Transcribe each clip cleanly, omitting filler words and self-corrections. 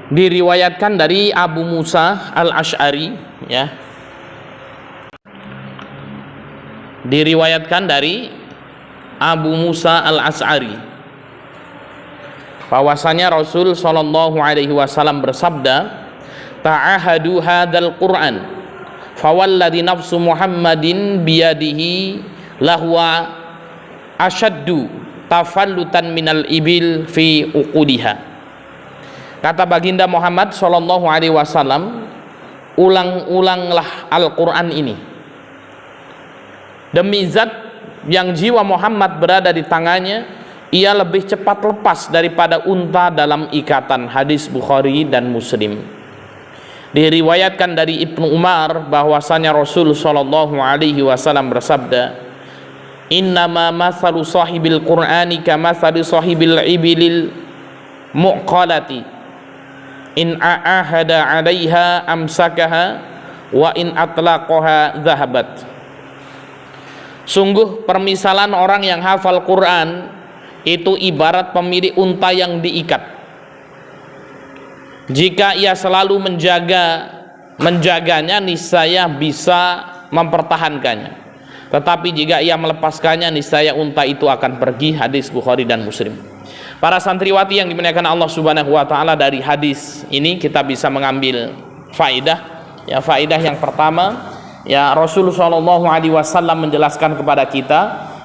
Diriwayatkan dari Abu Musa al-Asy'ari, ya. Diriwayatkan dari Abu Musa al-Asy'ari bahwasanya Rasul sallallahu alaihi wasallam bersabda, ta'ahadu hadzal Qur'an fawalladzi nafsu Muhammadin biyadihi lahwa asyaddu tafallutan minal ibil fi uqudiha. Kata baginda Muhammad sallallahu alaihi wasallam, ulang-ulanglah Al-Qur'an ini. Demi zat yang jiwa Muhammad berada di tangannya, ia lebih cepat lepas daripada unta dalam ikatan. Hadis Bukhari dan Muslim. Diriwayatkan dari Ibnu Umar bahwasanya Rasul sallallahu alaihi wasallam bersabda, innama mathalu sahibil Qur'ani kamathali sahibil ibilil muqalati in a'ahada 'alaiha amsakaha wa in atlaqaha dhahabat. Sungguh permisalan orang yang hafal Quran itu ibarat pemilik unta yang diikat. Jika ia selalu menjaganya, niscaya bisa mempertahankannya. Tetapi jika ia melepaskannya, niscaya unta itu akan pergi. Hadis Bukhari dan Muslim. Para santriwati yang dimuliakan Allah Subhanahu wa taala, dari hadis ini kita bisa mengambil faidah. Ya, faidah yang pertama, ya, Rasulullah SAW menjelaskan kepada kita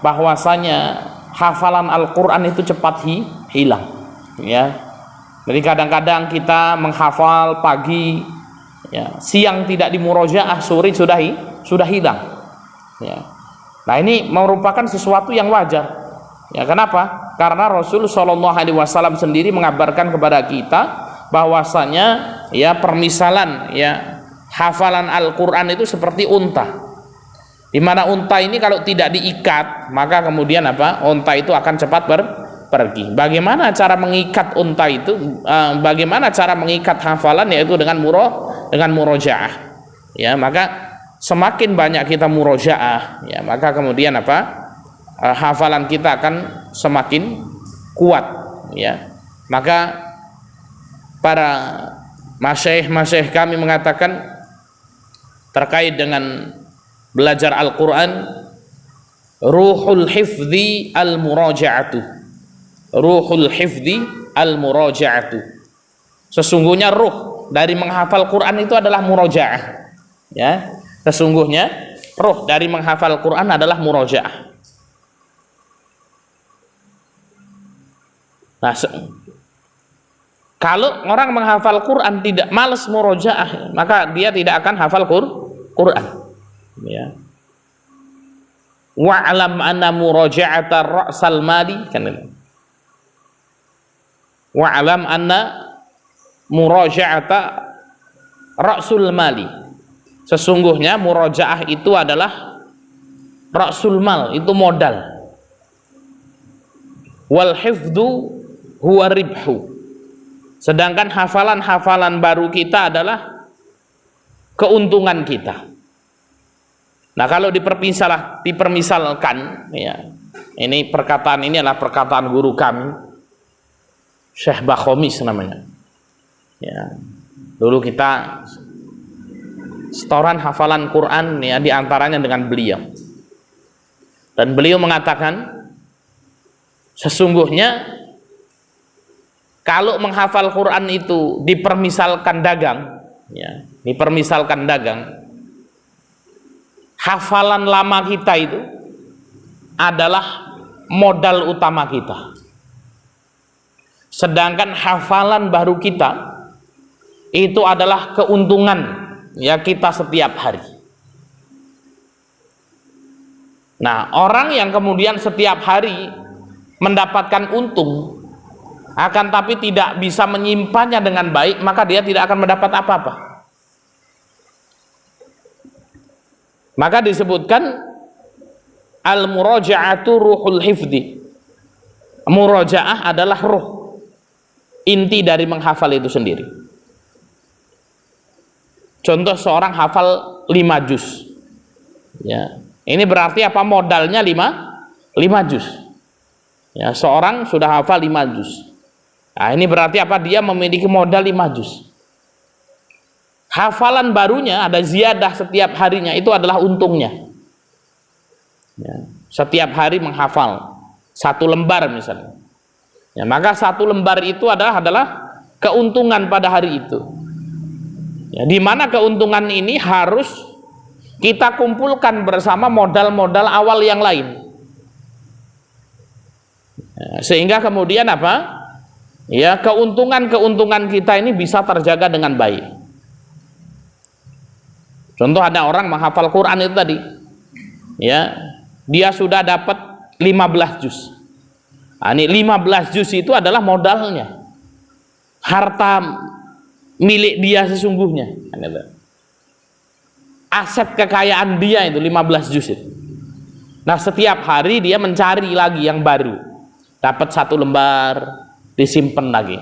bahwasanya hafalan Al-Quran itu cepat hilang. Ya, jadi kadang-kadang kita menghafal pagi, ya, siang tidak dimurojaah, sore sudah hilang. Ya. Nah, ini merupakan sesuatu yang wajar. Ya, kenapa? Karena Rasul SAW sendiri mengabarkan kepada kita bahwasanya, ya, permisalan, ya, hafalan Al-Quran itu seperti unta, di mana unta ini kalau tidak diikat, maka kemudian apa? Unta itu akan cepat pergi. Bagaimana cara mengikat unta itu? Bagaimana cara mengikat hafalan? Yaitu dengan murojaah. Ya, maka semakin banyak kita murojaah, ya, maka kemudian apa? Hafalan kita akan semakin kuat. Ya, maka para masyayikh kami mengatakan terkait dengan belajar Al-Quran, ruhul hifdzi al-muraja'atu. Ruhul hifdzi al-muraja'atu. Sesungguhnya ruh dari menghafal Quran itu adalah murajaah. Ya, sesungguhnya ruh dari menghafal Quran adalah murajaah. Nah, kalau orang menghafal Quran tidak malas murojaah, maka dia tidak akan hafal Quran. Ya. Wa'lam anna muraja'ata ra'sal mali, kan ini. Wa'lam anna muraja'ata ra'sul mali. Sesungguhnya murojaah itu adalah ra'sul mal, itu modal. Wal hifdzu huwa ribhu. Sedangkan hafalan-hafalan baru kita adalah keuntungan kita. Nah, kalau dipermisalkan, ya, ini perkataan ini adalah perkataan guru kami, Syekh Bakhomis namanya. Ya, dulu kita setoran hafalan Quran, ya, diantaranya dengan beliau. Dan beliau mengatakan, sesungguhnya kalau menghafal Quran itu dipermisalkan dagang, ya, dipermisalkan dagang, hafalan lama kita itu adalah modal utama kita. Sedangkan hafalan baru kita itu adalah keuntungan, ya, kita setiap hari. Nah, orang yang kemudian setiap hari mendapatkan untung, akan tapi tidak bisa menyimpannya dengan baik, maka dia tidak akan mendapat apa-apa. Maka disebutkan al-muraja'atu ruhul hifdi. Murajaah adalah ruh, inti dari menghafal itu sendiri. Contoh seorang hafal 5 juz. Ya, ini berarti apa? Modalnya 5 juz. Ya, seorang sudah hafal 5 juz. Nah, ini berarti apa? Dia memiliki modal 5 juz. Hafalan barunya ada ziyadah setiap harinya, itu adalah untungnya. Ya, setiap hari menghafal 1 lembar misalnya. Ya, maka 1 lembar itu adalah keuntungan pada hari itu. Ya, di mana keuntungan ini harus kita kumpulkan bersama modal-modal awal yang lain. Ya, sehingga kemudian apa? Ya, keuntungan kita ini bisa terjaga dengan baik. Contoh, ada orang menghafal Quran itu tadi, ya, dia sudah dapat 15 juz. Nah, ini 15 juz itu adalah modalnya, harta milik dia sesungguhnya, aset kekayaan dia itu 15 juz itu. Nah, setiap hari dia mencari lagi yang baru, dapat 1 lembar disimpan lagi,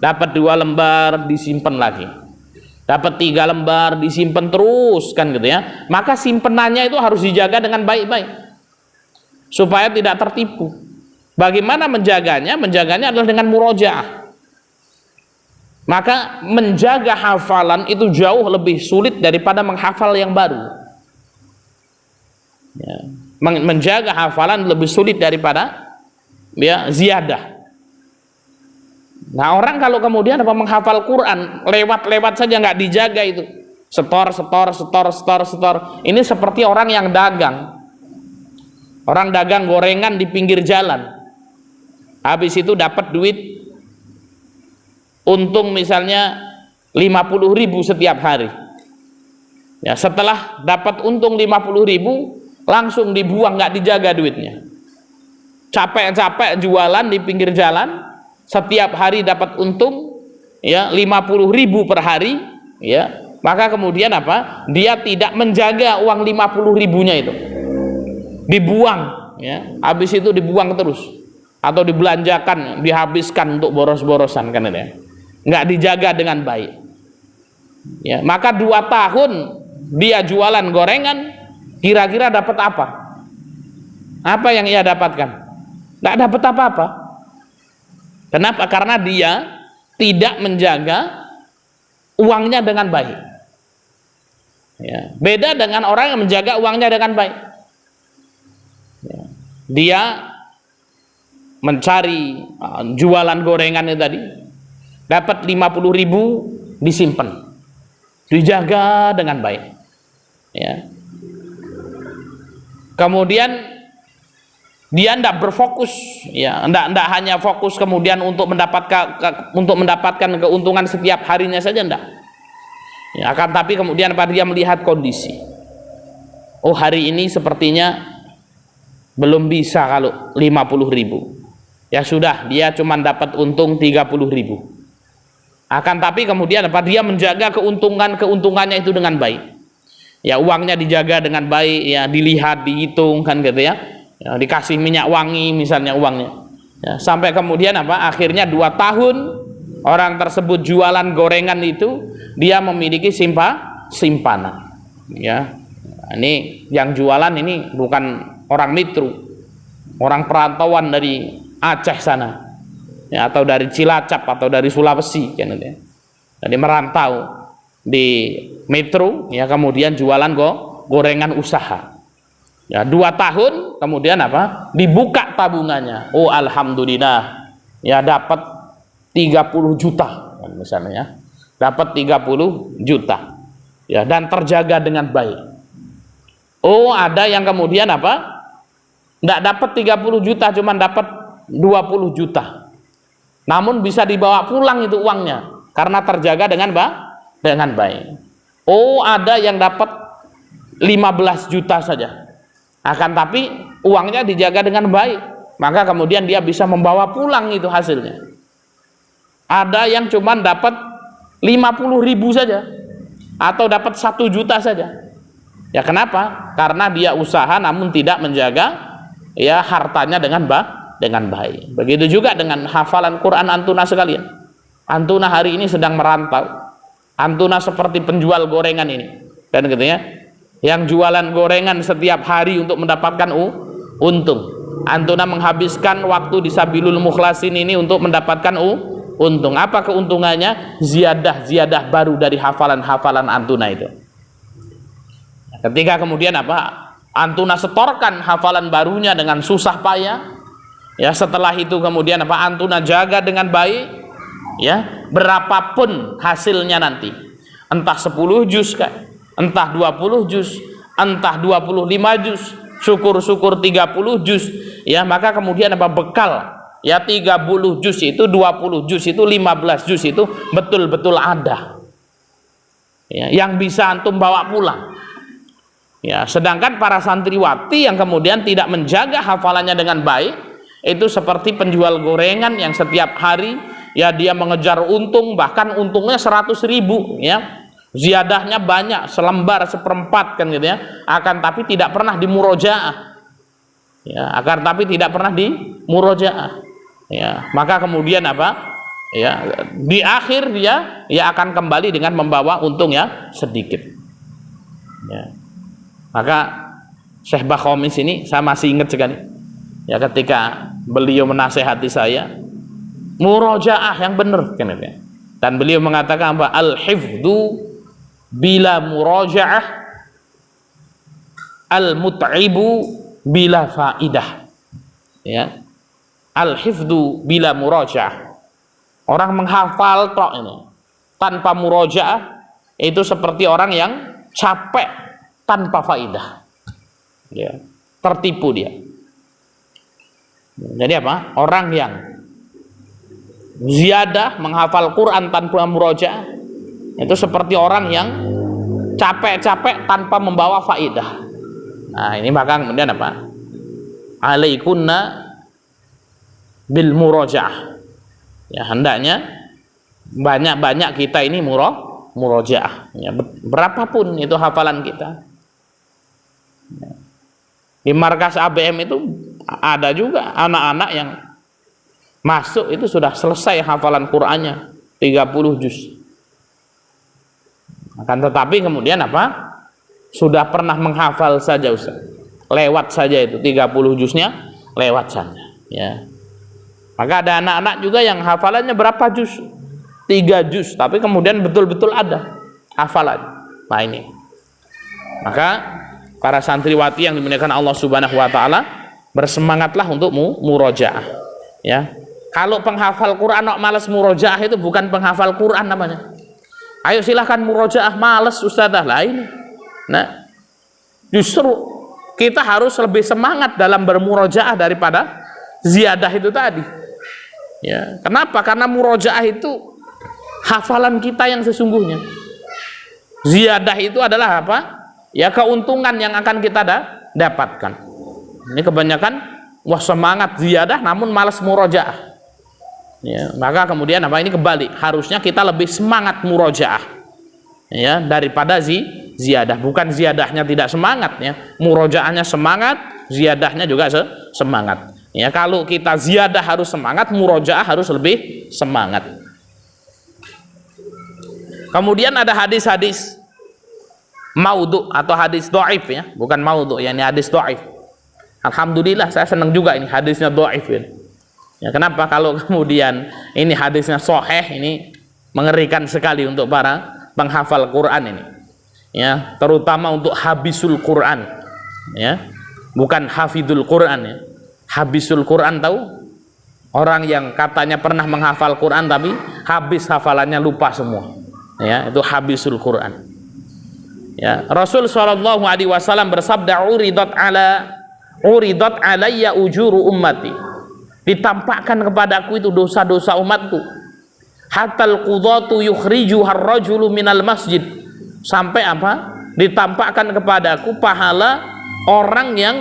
dapat 2 lembar disimpan lagi, dapat 3 lembar disimpan terus, kan gitu ya. Maka simpenannya itu harus dijaga dengan baik-baik supaya tidak tertipu. Bagaimana menjaganya? Menjaganya adalah dengan murojaah. Maka menjaga hafalan itu jauh lebih sulit daripada menghafal yang baru. Ya. Menjaga hafalan lebih sulit daripada ya ziyadah. Nah, orang kalau kemudian menghafal Quran lewat-lewat saja, nggak dijaga itu, setor. Ini seperti orang yang dagang. Orang dagang gorengan di pinggir jalan. Habis itu dapat duit untung misalnya 50.000 setiap hari. Ya, setelah dapat untung 50.000 langsung dibuang, nggak dijaga duitnya. Capek-capek jualan di pinggir jalan, setiap hari dapat untung ya 50.000 per hari, ya, maka kemudian apa? Dia tidak menjaga uang 50.000-nya itu, dibuang, ya, habis itu dibuang terus, atau dibelanjakan, dihabiskan untuk boros-borosan, kan ya, nggak dijaga dengan baik. Ya, maka 2 tahun dia jualan gorengan, kira-kira dapat apa? Apa yang ia dapatkan? Nggak dapat apa-apa. Kenapa? Karena dia tidak menjaga uangnya dengan baik. Ya, beda dengan orang yang menjaga uangnya dengan baik. Ya, dia mencari jualan gorengan itu tadi, dapat 50.000 disimpan, dijaga dengan baik. Ya. Kemudian dia tidak berfokus, ya, tidak hanya fokus kemudian untuk mendapatkan keuntungan setiap harinya saja, tidak. Ya, akan tapi kemudian pada dia melihat kondisi. Oh, hari ini sepertinya belum bisa kalau 50.000. Ya sudah, dia cuma dapat untung 30.000. Akan tapi kemudian apa? Dia menjaga keuntungannya itu dengan baik. Ya, uangnya dijaga dengan baik, ya, dilihat, dihitung, kan gitu ya. Ya, dikasih minyak wangi misalnya uangnya, ya, sampai kemudian apa? Akhirnya 2 tahun orang tersebut jualan gorengan itu, dia memiliki simpanan. Ya, ini yang jualan ini bukan orang Mitru, orang perantauan dari Aceh sana, ya, atau dari Cilacap atau dari Sulawesi, kan, ya. Jadi merantau di Metro, ya, kemudian jualan gorengan usaha. Ya, 2 tahun kemudian apa? Dibuka tabungannya. Oh, alhamdulillah, ya, dapat 30 juta misalnya, ya. Dapat 30 juta. Ya, dan terjaga dengan baik. Oh, ada yang kemudian apa? Enggak dapat 30 juta, cuma dapat 20 juta. Namun bisa dibawa pulang itu uangnya karena terjaga dengan baik. Oh, ada yang dapat 15 juta saja. Akan tapi uangnya dijaga dengan baik, maka kemudian dia bisa membawa pulang itu hasilnya. Ada yang cuma dapat 50.000 saja, atau dapat 1 juta saja. Ya, kenapa? Karena dia usaha namun tidak menjaga, ya, hartanya dengan baik. Begitu juga dengan hafalan Quran antuna sekalian. Antuna hari ini sedang merantau. Antuna seperti penjual gorengan ini, dan gitu ya, yang jualan gorengan setiap hari untuk mendapatkan untung. Antuna menghabiskan waktu di Sabilul Mukhlasin ini untuk mendapatkan untung. Apa keuntungannya? Ziyadah baru dari hafalan-hafalan antuna itu. Ketika kemudian apa? Antuna setorkan hafalan barunya dengan susah payah, ya, setelah itu kemudian apa? Antuna jaga dengan baik, ya, berapapun hasilnya nanti, entah 10 juz kah, entah 20 juz, entah 25 juz, syukur-syukur 30 juz, ya, maka kemudian apa? Bekal, ya, 30 juz itu, 20 juz itu, 15 juz itu betul-betul ada, ya, yang bisa antum bawa pulang. Ya, sedangkan para santriwati yang kemudian tidak menjaga hafalannya dengan baik, itu seperti penjual gorengan yang setiap hari, ya, dia mengejar untung, bahkan untungnya 100.000, ya, ziyadahnya banyak, selembar, seperempat, kan gitu, ya, akan tapi tidak pernah dimurojaah, ya, akan tapi tidak pernah dimurojaah, ya, maka kemudian apa, ya, di akhir dia ya akan kembali dengan membawa untung ya sedikit, ya. Maka Syekh Bakhomis ini saya masih ingat sekali, ya, ketika beliau menasehati saya murojaah yang benar, kan, ya. Dan beliau mengatakan apa? Al-hifdzu bila murojaah, al-mut'ibu bila faidah, ya. Al-hifdzu bila murojaah, orang menghafal tok ini tanpa murojaah itu seperti orang yang capek tanpa faidah, ya, tertipu dia. Jadi apa? Orang yang ziyadah menghafal Quran tanpa murojaah itu seperti orang yang capek-capek tanpa membawa faidah. Nah, ini maka kemudian apa? Alaikunna bil murojaah. Ya, hendaknya banyak-banyak kita ini murojaah. Ya, berapapun itu hafalan kita. Di markas ABM itu ada juga anak-anak yang masuk itu sudah selesai hafalan Qur'annya 30 juz. Akan tetapi kemudian apa? Sudah pernah menghafal saja, Ustaz. Lewat saja itu 30 juznya, lewat saja, ya. Maka ada anak-anak juga yang hafalannya berapa juz? 3 juz, tapi kemudian betul-betul ada hafalan. Nah, ini. Maka para santriwati yang dimuliakan Allah Subhanahu wa taala, bersemangatlah untuk murojaah, ya. Kalau penghafal Quran kok malas murojaah itu bukan penghafal Quran namanya. Ayo silahkan murojaah, malas ustadzah lah ini. Nah, justru kita harus lebih semangat dalam bermurojaah daripada ziyadah itu tadi. Ya, kenapa? Karena murojaah itu hafalan kita yang sesungguhnya. Ziyadah itu adalah apa? Ya, keuntungan yang akan kita dapatkan. Ini kebanyakan wah semangat ziyadah namun malas murojaah. Ya, maka kemudian apa? Ini kebalik. Harusnya kita lebih semangat murojaah, ya, daripada ziyadah. Bukan ziyadahnya tidak semangat, ya. Murojaahnya semangat, ziyadahnya juga semangat. Ya, kalau kita ziyadah harus semangat, murojaah harus lebih semangat. Kemudian ada hadis-hadis maudhu atau hadis dhaif, ya, bukan maudhu, ya, ini hadis dhaif. Alhamdulillah saya senang juga ini hadisnya dhaif, ya. Ya, kenapa? Kalau kemudian ini hadisnya sahih, ini mengerikan sekali untuk para penghafal Quran ini, ya, terutama untuk habisul Quran, ya, bukan hafidul Quran, ya. Habisul Quran, tahu? Orang yang katanya pernah menghafal Quran tapi habis hafalannya lupa semua, ya, itu habisul Quran. Ya, Rasul sallallahu alaihi wasallam bersabda, uridat alayya ujuru ummati, ditampakkan kepadaku itu dosa-dosa umatku, hatal qudatu yukhriju harrajulu minal masjid, sampai apa? Ditampakkan kepadaku pahala orang yang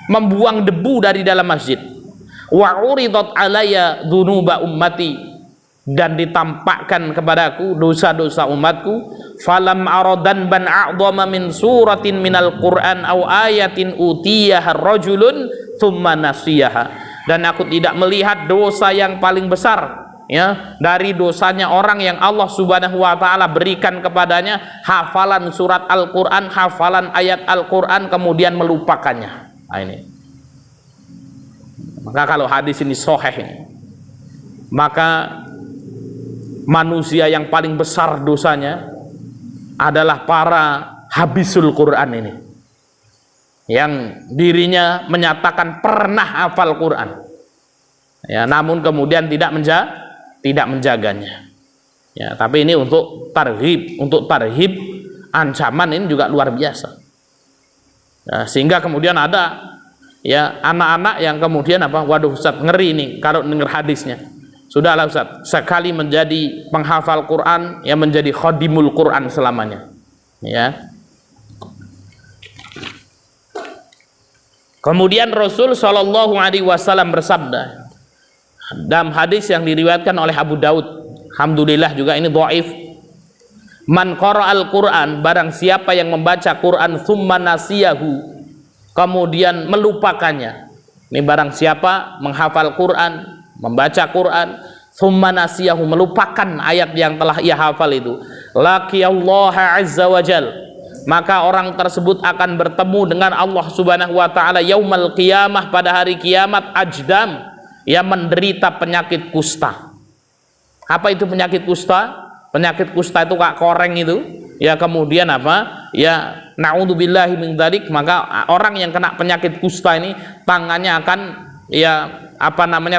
membuang debu dari dalam masjid. Wa uridat alayya dzunuba ummati, dan ditampakkan kepadaku dosa-dosa umatku, falam aradan ban a'dhama min suratin minal Qur'an aw ayatin utiyaha rajulun thumma nasiyaha, dan aku tidak melihat dosa yang paling besar, ya, dari dosanya orang yang Allah Subhanahu wa taala berikan kepadanya hafalan surat Al-Qur'an, hafalan ayat Al-Qur'an, kemudian melupakannya. Nah, ini. Maka kalau hadis ini sahih, maka manusia yang paling besar dosanya adalah para habisul Quran ini, yang dirinya menyatakan pernah hafal Quran, ya, namun kemudian tidak menjaganya. Ya, tapi ini untuk tarhib, ancaman ini juga luar biasa. Ya, sehingga kemudian ada ya anak-anak yang kemudian waduh Ustaz, ngeri nih kalau dengar hadisnya. Sudahlah Ustaz, sekali menjadi penghafal Quran, ya menjadi khadimul Quran selamanya. Ya. Kemudian Rasul Shallallahu Alaihi Wasallam bersabda dalam hadis yang diriwayatkan oleh Abu Daud, alhamdulillah juga ini dhaif, man qara'al Quran, barang siapa yang membaca Quran tsumma nasiyahu, kemudian melupakannya. Ini barang siapa menghafal Quran, membaca Quran, tsumma nasiyahu, melupakan ayat yang telah ia hafal itu, laqiyallaha azza wajal, maka orang tersebut akan bertemu dengan Allah Subhanahu wa taala yaumal qiyamah, pada hari kiamat, ajdam, yang menderita penyakit kusta. Apa itu penyakit kusta? Penyakit kusta itu kayak koreng itu, ya, kemudian ya, naudzubillahi min dzalik, maka orang yang kena penyakit kusta ini tangannya akan ya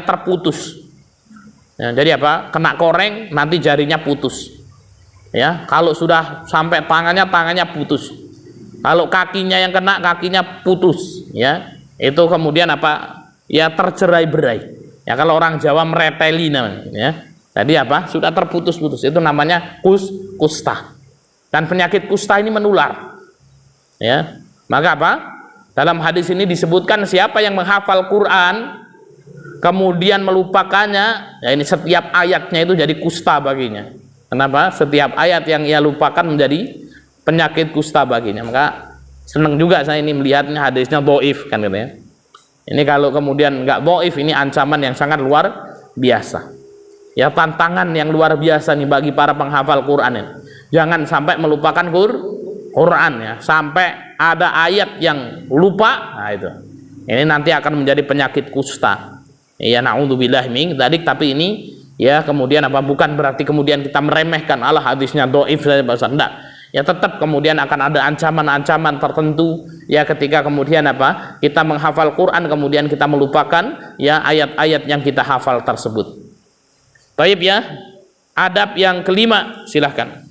terputus. Ya, jadi kena koreng, nanti jarinya putus. Ya, kalau sudah sampai tangannya putus. Kalau kakinya yang kena, kakinya putus. Ya, itu kemudian ya tercerai-berai. Ya, kalau orang Jawa mereteli namanya. Ya, tadi sudah terputus-putus. Itu namanya kusta. Dan penyakit kusta ini menular. Ya, maka dalam hadis ini disebutkan siapa yang menghafal Quran kemudian melupakannya, ya ini setiap ayatnya itu jadi kusta baginya. Kenapa? Setiap ayat yang ia lupakan menjadi penyakit kusta baginya. Maka senang juga saya ini melihatnya hadisnya dhaif kan gitu ya. Ini kalau kemudian enggak dhaif, ini ancaman yang sangat luar biasa. Ya, tantangan yang luar biasa nih bagi para penghafal Quran ini. Jangan sampai melupakan Quran, ya, sampai ada ayat yang lupa, nah itu. Ini nanti akan menjadi penyakit kusta. Ya, naudzubillahi min dzalik. Tapi ini ya kemudian bukan berarti kemudian kita meremehkan Allah hadisnya dhaif saja, enggak. Ya, tetap kemudian akan ada ancaman-ancaman tertentu ya ketika kemudian kita menghafal Quran kemudian kita melupakan ya ayat-ayat yang kita hafal tersebut. Baik ya. Adab yang kelima, silahkan.